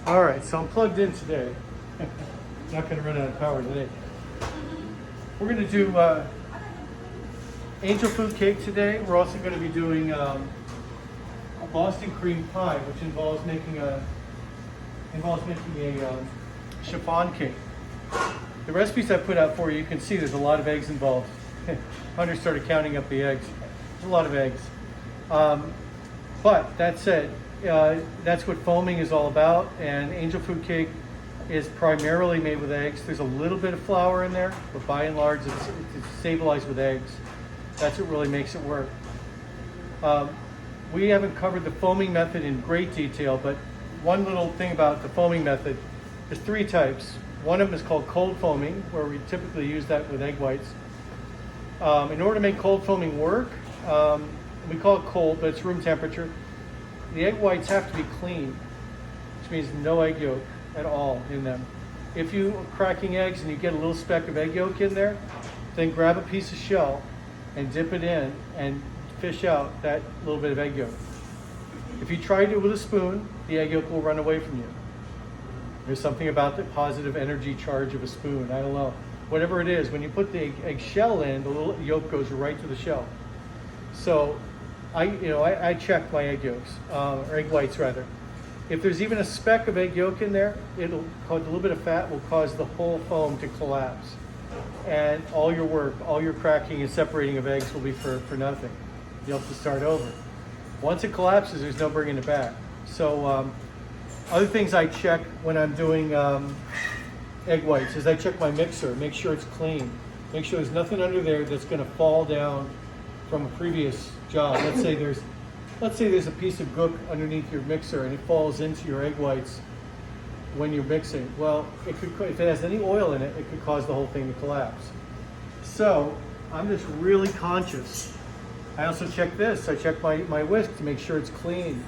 All right, so I'm plugged in today. Not going to run out of power today. We're going to do angel food cake today. We're also going to be doing a Boston cream pie, which involves making a chiffon cake. The recipes I put out for you, you can see there's a lot of eggs involved. Hunter started counting up the eggs. There's a lot of eggs. But that said, that's what foaming is all about, and angel food cake is primarily made with eggs. There's a little bit of flour in there, but by and large it's stabilized with eggs. That's what really makes it work. We haven't covered the foaming method in great detail, but one little thing about the foaming method, there's three types. One of them is called cold foaming, where we typically use that with egg whites. In order to make cold foaming work, we call it cold, but it's room temperature. The egg whites have to be clean, which means no egg yolk at all in them. If you are cracking eggs and you get a little speck of egg yolk in there, then grab a piece of shell and dip it in and fish out that little bit of egg yolk. If you try to do it with a spoon, the egg yolk will run away from you. There's something about the positive energy charge of a spoon. I don't know. Whatever it is, when you put the egg shell in, the little yolk goes right to the shell. So I check my egg yolks, or egg whites rather. If there's even a speck of egg yolk in there, it'll cause a little bit of fat will cause the whole foam to collapse. And all your work, all your cracking and separating of eggs will be for nothing. You'll have to start over. Once it collapses, there's no bringing it back. So other things I check when I'm doing egg whites is I check my mixer, make sure it's clean. Make sure there's nothing under there that's gonna fall down from a previous job. Let's say there's a piece of gook underneath your mixer and it falls into your egg whites when you're mixing. Well, if it has any oil in it, it could cause the whole thing to collapse. So I'm just really conscious. I also check this. I check my whisk to make sure it's clean.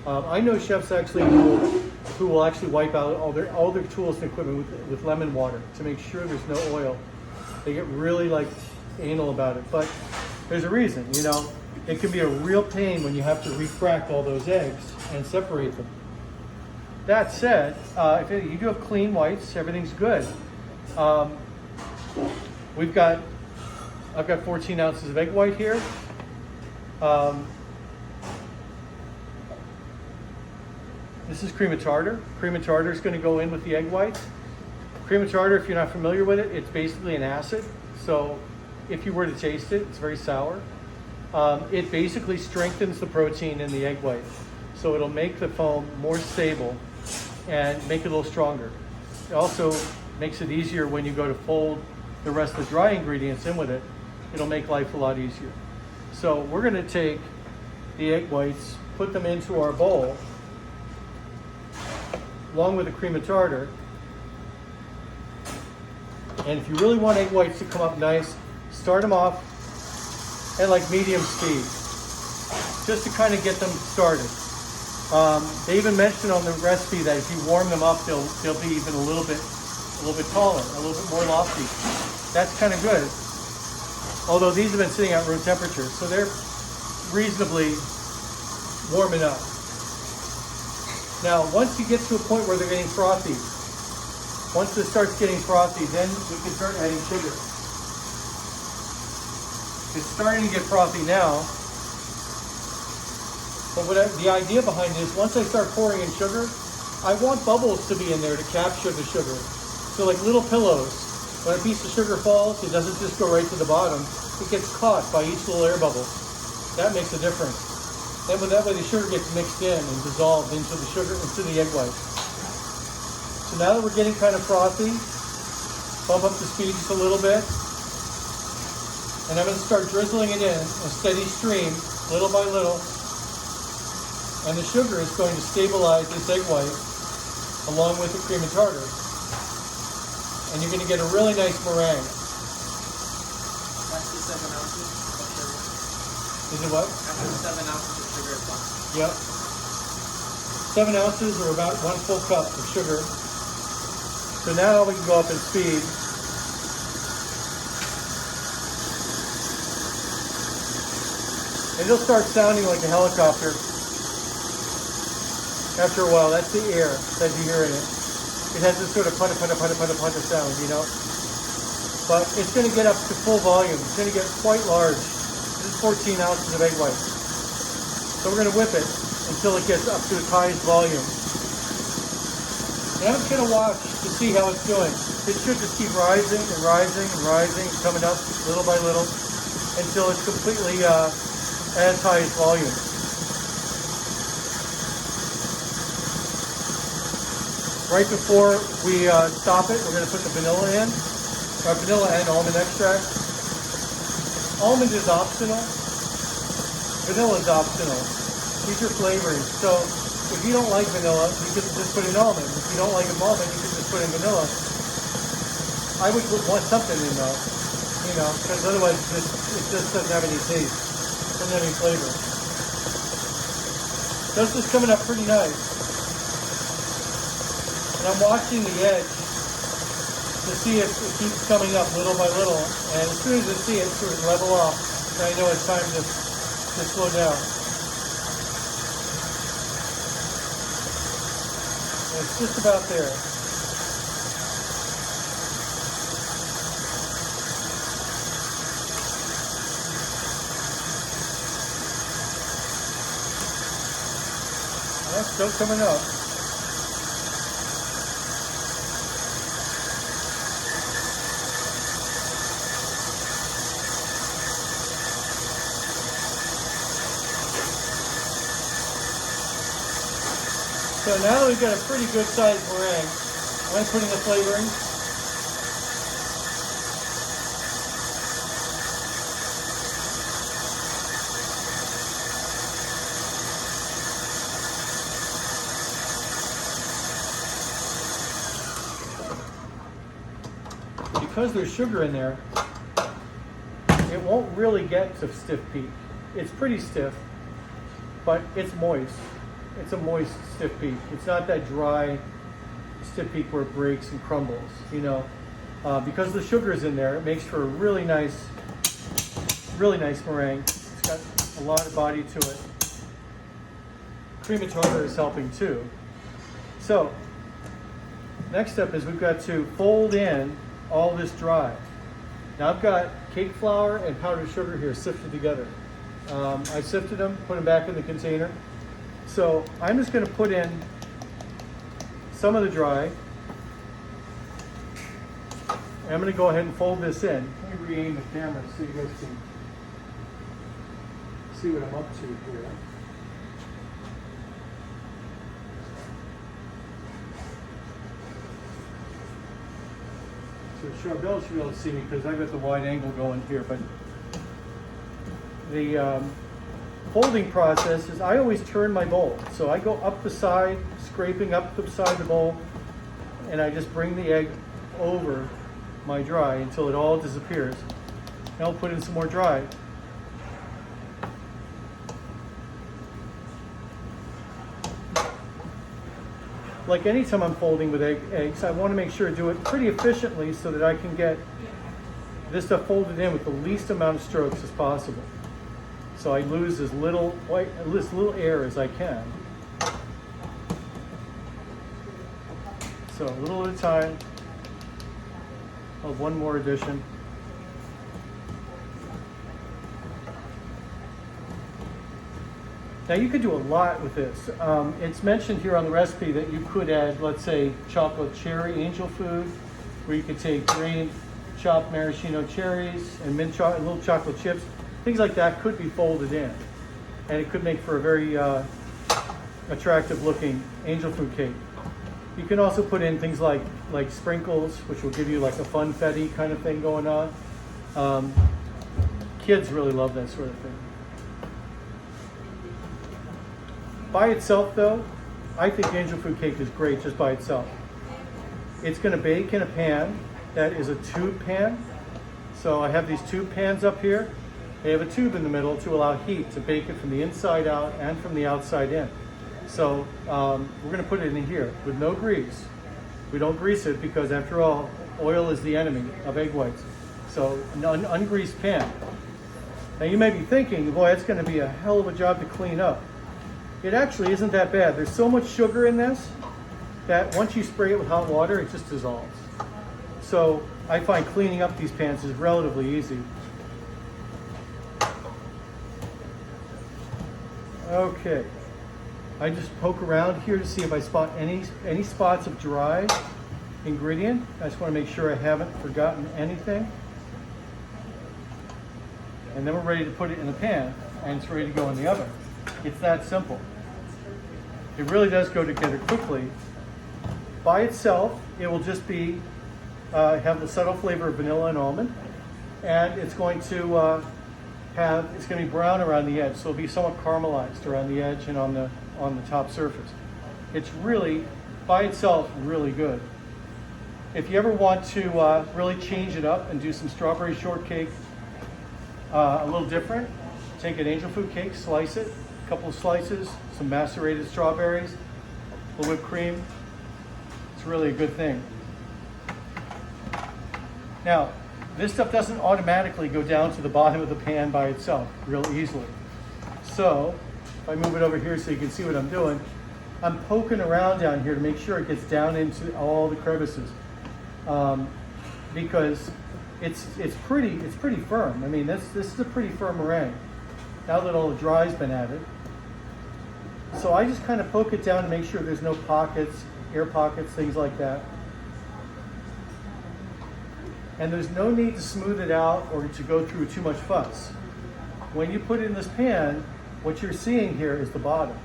I know chefs actually who will actually wipe out all their tools and equipment with lemon water to make sure there's no oil. They get really anal about it, but there's a reason. It can be a real pain when you have to re-crack all those eggs and separate them. That said, if you do have clean whites, everything's good. I've got 14 ounces of egg white here. This is cream of tartar. Cream of tartar is going to go in with the egg whites. Cream of tartar, if you're not familiar with it, it's basically an acid. So if you were to taste it, it's very sour. It basically strengthens the protein in the egg white. So it'll make the foam more stable and make it a little stronger. It also makes it easier when you go to fold the rest of the dry ingredients in with it. It'll make life a lot easier. So we're going to take the egg whites, put them into our bowl, along with the cream of tartar. And if you really want egg whites to come up nice, start them off at medium speed, just to kind of get them started. They even mentioned on the recipe that if you warm them up, they'll be even a little bit taller, a little bit more lofty. That's kind of good. Although these have been sitting at room temperature, so they're reasonably warm enough. Now, once you get to a point where they're getting frothy, once it starts getting frothy, then we can start adding sugar. It's starting to get frothy now, but the idea behind it is once I start pouring in sugar, I want bubbles to be in there to capture the sugar. So like little pillows, when a piece of sugar falls, it doesn't just go right to the bottom, it gets caught by each little air bubble. That makes a difference. That way the sugar gets mixed in and dissolved into the egg white. So now that we're getting kind of frothy, bump up the speed just a little bit. And I'm going to start drizzling it in a steady stream, little by little. And the sugar is going to stabilize this egg white along with the cream of tartar. And you're going to get a really nice meringue. That's the 7 ounces of sugar. Is it what? After the 7 ounces of sugar is gone. Yep. 7 ounces or about 1 full cup of sugar. So now we can go up in speed. And it'll start sounding like a helicopter. After a while, that's the air that you hear in it. It has this sort of putta putta putta putta putta sound, you know. But it's going to get up to full volume. It's going to get quite large. This is 14 ounces of egg white. So we're going to whip it until it gets up to its highest volume. And I'm just going to watch to see how it's doing. It should just keep rising and rising and rising, coming up little by little until it's completely at its highest volume. Right before we stop it, we're going to put the vanilla in. Vanilla and almond extract. Almond is optional. Vanilla is optional. These are flavorings. So if you don't like vanilla, you can just put in almond. If you don't like almond, you can just put in vanilla. I would want something in though, you know, because otherwise it just doesn't have any taste. Doesn't have any flavor. This is coming up pretty nice. And I'm watching the edge to see if it keeps coming up little by little. And as soon as I see it sort of level off, then I know it's time to slow down. And it's just about there. Well, still coming up. So now that we've got a pretty good sized meringue, I'm putting the flavoring. Because there's sugar in there, it won't really get to stiff peak. It's pretty stiff, but it's moist. It's a moist stiff peak. It's not that dry stiff peak where it breaks and crumbles, you know. Because the sugar is in there, it makes for a really nice meringue. It's got a lot of body to it. Cream of tartar is helping too. So, next step is we've got to fold in all this dry. Now I've got cake flour and powdered sugar here sifted together. I sifted them, put them back in the container. So I'm just going to put in some of the dry. And I'm going to go ahead and fold this in. Let me re-aim the camera so you guys can see what I'm up to here. So Charbel should be able to see me because I've got the wide angle going here. But the folding process is I always turn my bowl. So I go up the side, scraping up the side of the bowl, and I just bring the egg over my dry until it all disappears. And I'll put in some more dry. Like anytime I'm folding with eggs, I want to make sure I do it pretty efficiently so that I can get this stuff folded in with the least amount of strokes as possible. So I lose as little air as I can. So a little at a time. I'll have one more addition. Now you could do a lot with this. It's mentioned here on the recipe that you could add, let's say, chocolate cherry angel food, where you could take grained chopped maraschino cherries and little chocolate chips. Things like that could be folded in, and it could make for a very attractive looking angel food cake. You can also put in things like sprinkles, which will give you like a funfetti kind of thing going on. Kids really love that sort of thing. By itself though, I think angel food cake is great just by itself. It's going to bake in a pan that is a tube pan. So I have these tube pans up here. They have a tube in the middle to allow heat to bake it from the inside out and from the outside in. So we're going to put it in here with no grease. We don't grease it because after all, oil is the enemy of egg whites. So an ungreased pan. Now you may be thinking, boy, it's going to be a hell of a job to clean up. It actually isn't that bad. There's so much sugar in this that once you spray it with hot water, it just dissolves. So I find cleaning up these pans is relatively easy. Okay, I just poke around here to see if I spot any spots of dry ingredient. I just want to make sure I haven't forgotten anything. And then we're ready to put it in the pan and it's ready to go in the oven. It's that simple. It really does go together quickly. By itself, it will just be have the subtle flavor of vanilla and almond, and it's going to be brown around the edge, so it'll be somewhat caramelized around the edge and on the top surface. It's really, by itself, really good. If you ever want to really change it up and do some strawberry shortcake a little different, take an angel food cake, slice it, a couple of slices, some macerated strawberries, a little whipped cream. It's really a good thing. Now, this stuff doesn't automatically go down to the bottom of the pan by itself real easily. So, if I move it over here so you can see what I'm doing, I'm poking around down here to make sure it gets down into all the crevices. Because it's pretty firm. I mean, this is a pretty firm meringue. Now that all the dry's been added. So I just kind of poke it down to make sure there's no pockets, air pockets, things like that. And there's no need to smooth it out or to go through too much fuss. When you put it in this pan, what you're seeing here is the bottom.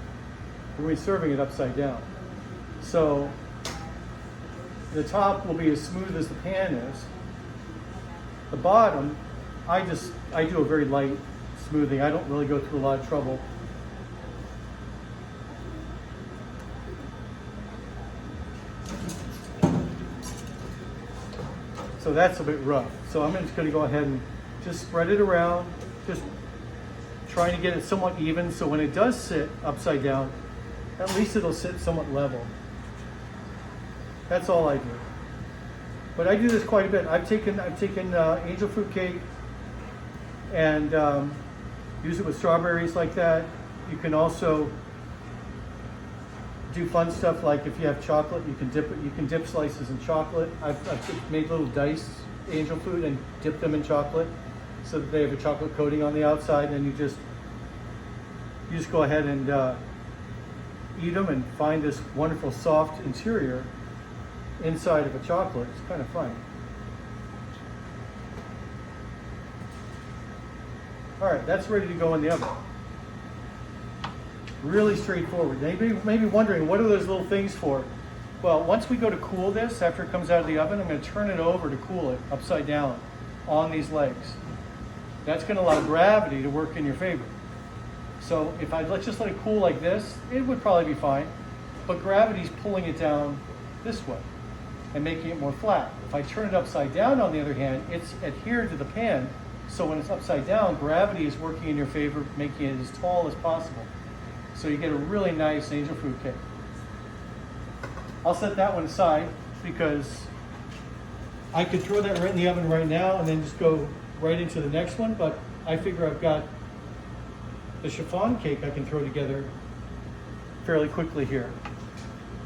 We're serving it upside down. So the top will be as smooth as the pan is. The bottom, I do a very light smoothing. I don't really go through a lot of trouble. So that's a bit rough. So I'm just going to go ahead and just spread it around, just trying to get it somewhat even so when it does sit upside down, at least it'll sit somewhat level. That's all I do. But I do this quite a bit. I've taken angel fruit cake and use it with strawberries like that. You can also do fun stuff like if you have chocolate, you can dip it. You can dip slices in chocolate. I've made little diced angel food and dip them in chocolate so that they have a chocolate coating on the outside. And you just go ahead and eat them and find this wonderful soft interior inside of a chocolate. It's kind of fun. All right, that's ready to go in the oven. Really straightforward. Maybe wondering, what are those little things for? Well, once we go to cool this, after it comes out of the oven, I'm going to turn it over to cool it upside down on these legs. That's going to allow gravity to work in your favor. So if let's just let it cool like this, it would probably be fine. But gravity's pulling it down this way and making it more flat. If I turn it upside down, on the other hand, it's adhered to the pan. So when it's upside down, gravity is working in your favor, making it as tall as possible. So you get a really nice angel fruit cake. I'll set that one aside because I could throw that right in the oven right now and then just go right into the next one, but I figure I've got the chiffon cake I can throw together fairly quickly here.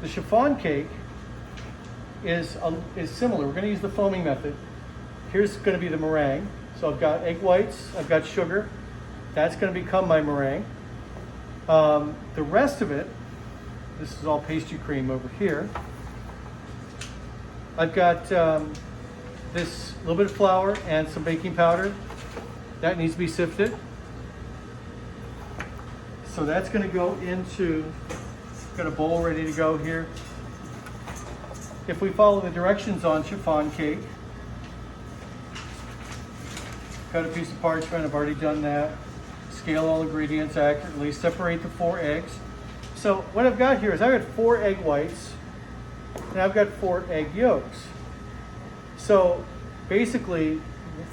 The chiffon cake is similar. We're going to use the foaming method. Here's going to be the meringue. So I've got egg whites, I've got sugar. That's going to become my meringue. The rest of it, this is all pastry cream over here. I've got this little bit of flour and some baking powder. That needs to be sifted. So that's going to go into, got a bowl ready to go here. If we follow the directions on chiffon cake, cut a piece of parchment, I've already done that. Scale all ingredients accurately, separate the 4 eggs. So what I've got here is I've got 4 egg whites and I've got 4 egg yolks. So basically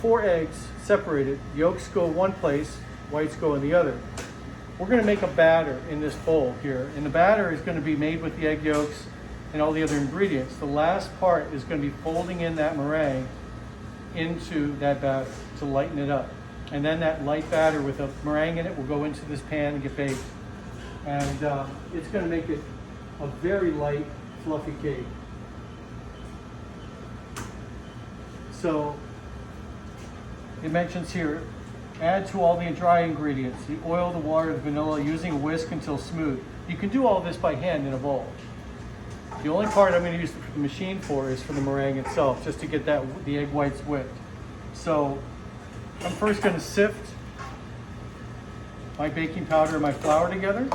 4 eggs separated, yolks go one place, whites go in the other. We're going to make a batter in this bowl here, and the batter is going to be made with the egg yolks and all the other ingredients. The last part is going to be folding in that meringue into that batter to lighten it up. And then that light batter with a meringue in it will go into this pan and get baked. And it's going to make it a very light, fluffy cake. So it mentions here, add to all the dry ingredients, the oil, the water, the vanilla, using a whisk until smooth. You can do all this by hand in a bowl. The only part I'm going to use the machine for is for the meringue itself, just to get the egg whites whipped. So I'm first going to sift my baking powder and my flour together,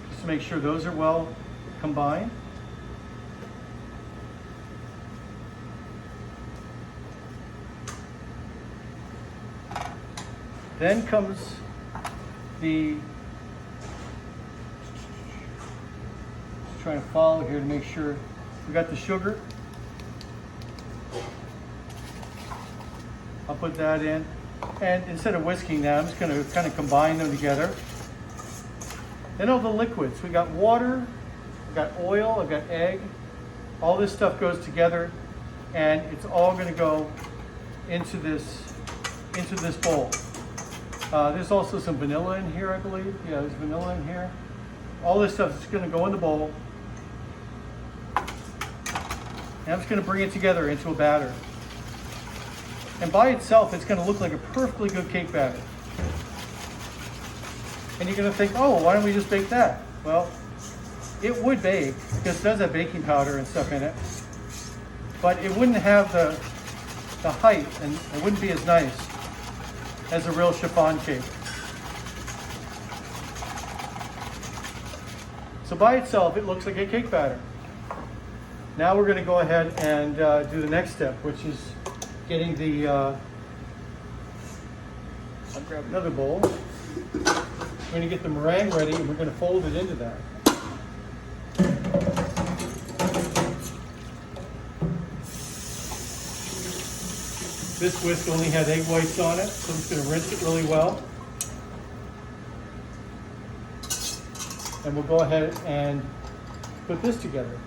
just to make sure those are well combined. Then comes the, just trying to follow here to make sure we got the sugar. I'll put that in. And instead of whisking that, I'm just going to kind of combine them together. Then all the liquids. We got water, we got oil, I've got egg. All this stuff goes together, and it's all going to go into this bowl. There's also some vanilla in here, I believe. Yeah, there's vanilla in here. All this stuff is going to go in the bowl. And I'm just going to bring it together into a batter. And by itself, it's going to look like a perfectly good cake batter. And you're going to think, oh, why don't we just bake that? Well, it would bake, because it does have baking powder and stuff in it. But it wouldn't have the height, and it wouldn't be as nice as a real chiffon cake. So by itself, it looks like a cake batter. Now we're going to go ahead and do the next step, which is getting the, I'll grab another bowl. We're going to get the meringue ready, and we're going to fold it into that. This whisk only had egg whites on it, so I'm just going to rinse it really well. And we'll go ahead and put this together.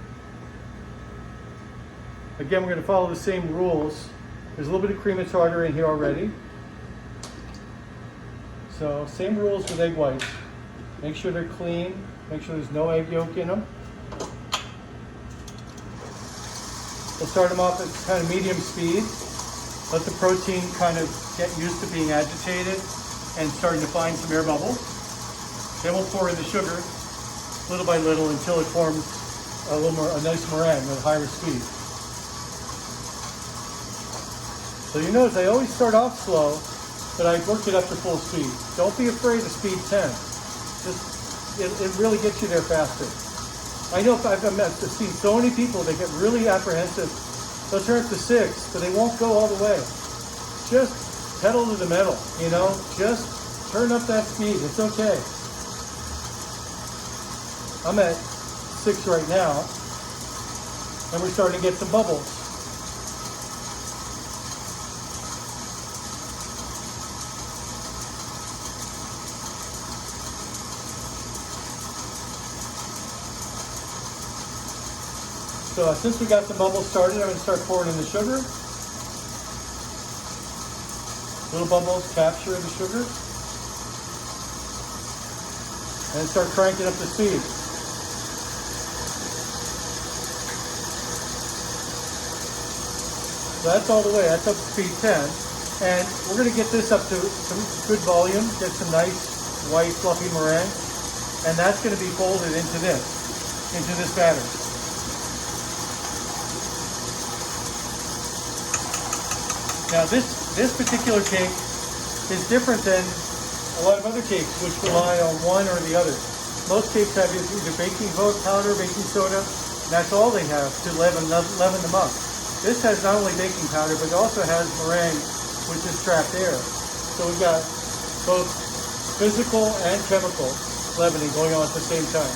Again, we're going to follow the same rules. There's a little bit of cream and tartar in here already. So same rules with egg whites. Make sure they're clean. Make sure there's no egg yolk in them. We'll start them off at kind of medium speed. Let the protein kind of get used to being agitated and starting to find some air bubbles. Then we'll pour in the sugar little by little until it forms a nice meringue at a higher speed. So you notice I always start off slow, but I worked it up to full speed. Don't be afraid of speed 10. It really gets you there faster. I know I've seen so many people that get really apprehensive. They'll turn it to 6, but they won't go all the way. Just pedal to the metal, you know? Just turn up that speed. It's okay. I'm at 6 right now, and we're starting to get some bubbles. So since we got some bubbles started, I'm going to start pouring in the sugar. Little bubbles capture the sugar. And start cranking up the speed. So that's all the way, that's up to speed 10. And we're going to get this up to some good volume, get some nice white fluffy meringue. And that's going to be folded into this batter. Now this particular cake is different than a lot of other cakes which rely on one or the other. Most cakes have either baking powder, baking soda, and that's all they have to leaven them up. This has not only baking powder, but it also has meringue, which is trapped air. So we've got both physical and chemical leavening going on at the same time.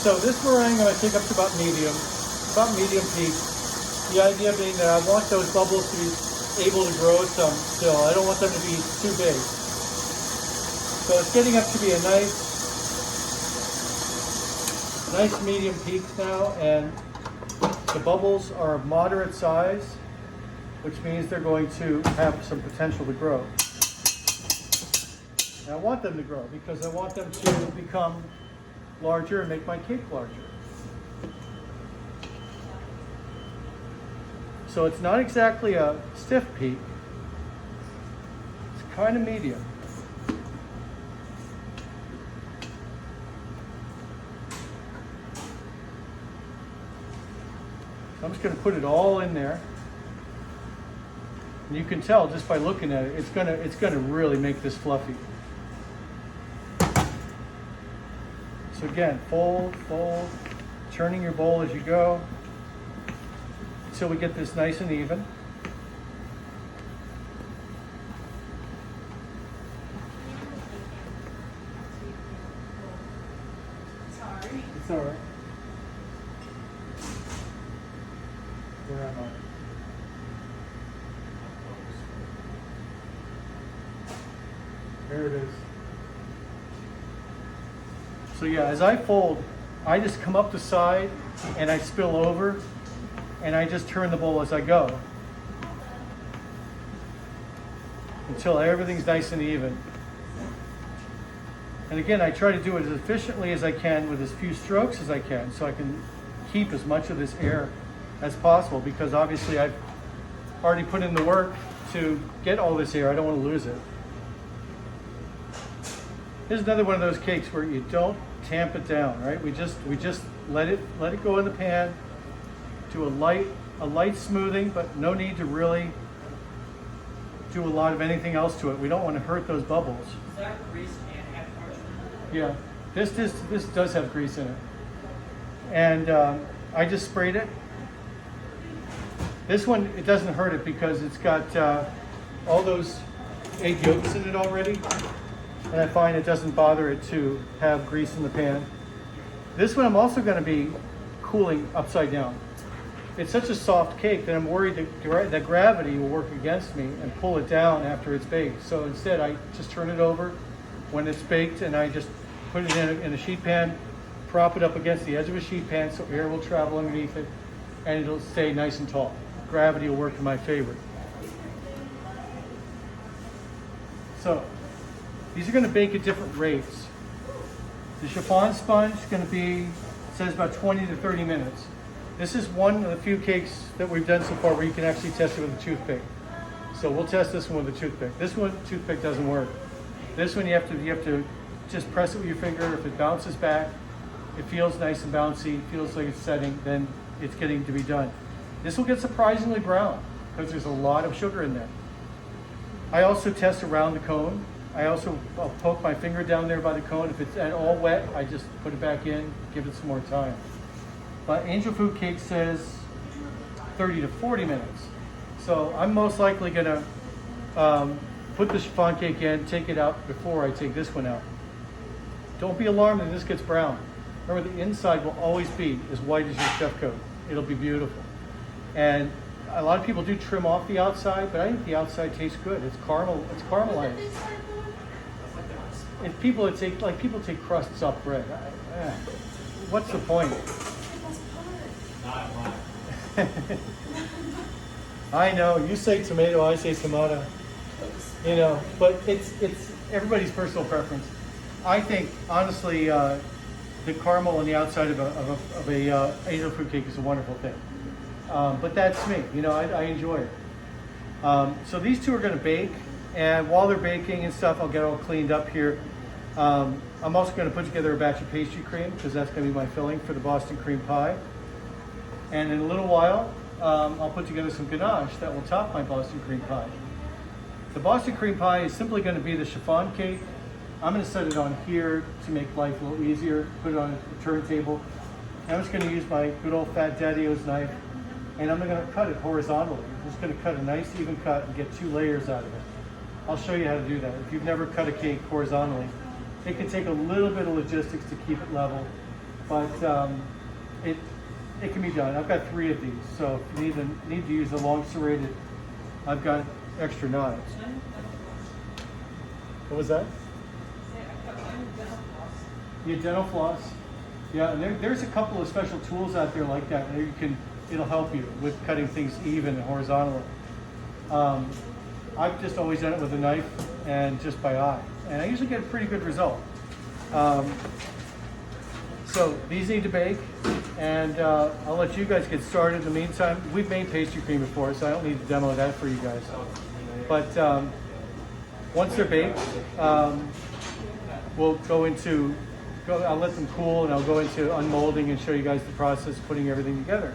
So this meringue I'm going to take up to about medium peak. The idea being that I want those bubbles to be able to grow some still. I don't want them to be too big. So it's getting up to be a nice medium peak now, and the bubbles are of moderate size. which means they're going to have some potential to grow. And I want them to grow because I want them to become larger and make my cake larger. So it's not exactly a stiff peak. It's kind of medium. So I'm just going to put it all in there. And you can tell just by looking at it, it's gonna really make this fluffy. So again, fold, fold, turning your bowl as you go until we get this nice and even. Sorry. It's all right. Where am I? There it is. So yeah, as I fold, I just come up the side and I spill over and I just turn the bowl as I go until everything's nice and even. And again, I try to do it as efficiently as I can with as few strokes as I can so I can keep as much of this air as possible, because obviously I've already put in the work to get all this air. I don't want to lose it. Here's another one of those cakes where you don't tamp it down, right? We just let it go in the pan, do a light smoothing, but no need to really do a lot of anything else to it. We don't want to hurt those bubbles. Is that greased and half parchment? Yeah, this does have grease in it, and I just sprayed it. This one, it doesn't hurt it because it's got all those egg yolks in it already. And I find it doesn't bother it to have grease in the pan. This one I'm also going to be cooling upside down. It's such a soft cake that I'm worried that gravity will work against me and pull it down after it's baked. So instead I just turn it over when it's baked and I just put it in a sheet pan, prop it up against the edge of a sheet pan so air will travel underneath it and it'll stay nice and tall. Gravity will work in my favor. So these are going to bake at different rates. The chiffon sponge is going to be, it says about 20 to 30 minutes. This is one of the few cakes that we've done so far where you can actually test it with a toothpick. So we'll test this one with a toothpick. This one, toothpick doesn't work. This one you have to just press it with your finger. If it bounces back, it feels nice and bouncy, feels like it's setting, then it's getting to be done. This will get surprisingly brown because there's a lot of sugar in there. I also test around the cone. I'll poke my finger down there by the cone. If it's at all wet, I just put it back in, give it some more time. But Angel Food Cake says 30 to 40 minutes. So I'm most likely gonna put the chiffon cake in, take it out before I take this one out. Don't be alarmed if this gets brown. Remember, the inside will always be as white as your chef coat. It'll be beautiful. And a lot of people do trim off the outside, but I think the outside tastes good. It's caramel, it's caramelized. And people take crusts off bread. What's the point? I know, you say tomato, I say tomato. You know, but it's everybody's personal preference. I think honestly, the caramel on the outside of a angel fruit cake is a wonderful thing. But that's me. You know, I enjoy it. So these two are going to bake, and while they're baking and stuff, I'll get all cleaned up here. I'm also going to put together a batch of pastry cream because that's going to be my filling for the Boston cream pie. And in a little while, I'll put together some ganache that will top my Boston cream pie. The Boston cream pie is simply going to be the chiffon cake. I'm going to set it on here to make life a little easier, put it on a turntable. And I'm just going to use my good old fat Daddy-O's knife, and I'm going to cut it horizontally. I'm just going to cut a nice even cut and get 2 layers out of it. I'll show you how to do that. If you've never cut a cake horizontally, it can take a little bit of logistics to keep it level, but it can be done. I've got 3 of these, so if you need to use a long serrated, I've got extra knives. What was that? Yeah, dental floss. Yeah, and there's a couple of special tools out there like that. It'll help you with cutting things even and horizontally. I've just always done it with a knife and just by eye, and I usually get a pretty good result. So these need to bake, and I'll let you guys get started. In the meantime, we've made pastry cream before, so I don't need to demo that for you guys. But once they're baked, we'll I'll let them cool, and I'll go into unmolding and show you guys the process of putting everything together.